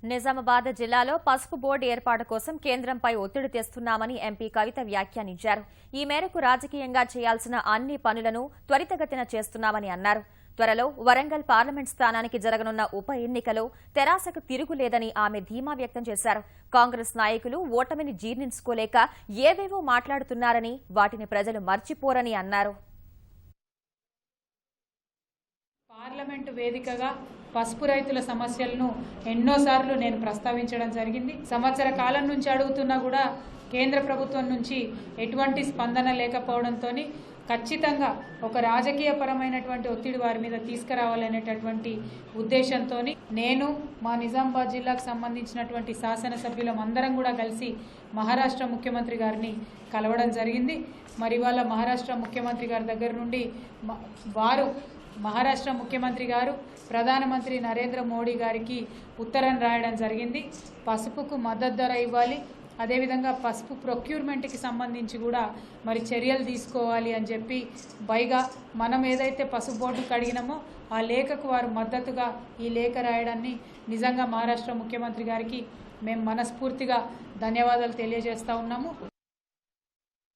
నిజామాబాద్ జిల్లాలో పసుపు బోర్డు ఏర్పాటు కోసం కేంద్రంపై ఒత్తిడి తెస్తున్నామని ఎంపీ కవిత వ్యాఖ్యానించారు. ఈ మేరకు రాజకీయంగా చేయాల్సిన అన్ని పనులను త్వరితగతిన చేస్తున్నామని అన్నారు. త్వరలో వరంగల్ పార్లమెంట్ స్థానానికి జరగనున్న ఉప ఎన్నికలో తెరాసకు తిరుగులేదని ఆమె ధీమా వ్యక్తం చేశారు. కాంగ్రెస్ నాయకులు ఓటమిని జీర్ణించుకోలేక ఏవేవో మాట్లాడుతున్నారని, వాటిని ప్రజలు మర్చిపోరని అన్నారు. పార్లమెంటు వేదికగా పసుపు రైతుల సమస్యలను ఎన్నోసార్లు నేను ప్రస్తావించడం జరిగింది. సంవత్సర కాలం నుంచి అడుగుతున్నా కూడా కేంద్ర ప్రభుత్వం నుంచి ఎటువంటి స్పందన లేకపోవడంతో ఖచ్చితంగా ఒక రాజకీయపరమైనటువంటి ఒత్తిడి వారి మీద తీసుకురావాలనేటటువంటి ఉద్దేశంతో నేను మా నిజామాబాద్ జిల్లాకు సంబంధించినటువంటి శాసనసభ్యులం అందరం కూడా కలిసి మహారాష్ట్ర ముఖ్యమంత్రి గారిని కలవడం జరిగింది. మరి వాళ్ళ మహారాష్ట్ర ముఖ్యమంత్రి గారి దగ్గర నుండి మహారాష్ట్ర ముఖ్యమంత్రి గారు ప్రధానమంత్రి నరేంద్ర మోడీ గారికి ఉత్తరం రాయడం జరిగింది. పసుపుకు మద్దతు ధర ఇవ్వాలి, అదేవిధంగా పసుపు ప్రొక్యూర్మెంట్కి సంబంధించి కూడా మరి చర్యలు తీసుకోవాలి అని చెప్పి పైగా మనం ఏదైతే పసుపు బోర్డుకు అడిగినామో ఆ లేఖకు వారు మద్దతుగా ఈ లేఖ రాయడాన్ని నిజంగా మహారాష్ట్ర ముఖ్యమంత్రి గారికి మేము మనస్ఫూర్తిగా ధన్యవాదాలు తెలియజేస్తూ ఉన్నాము.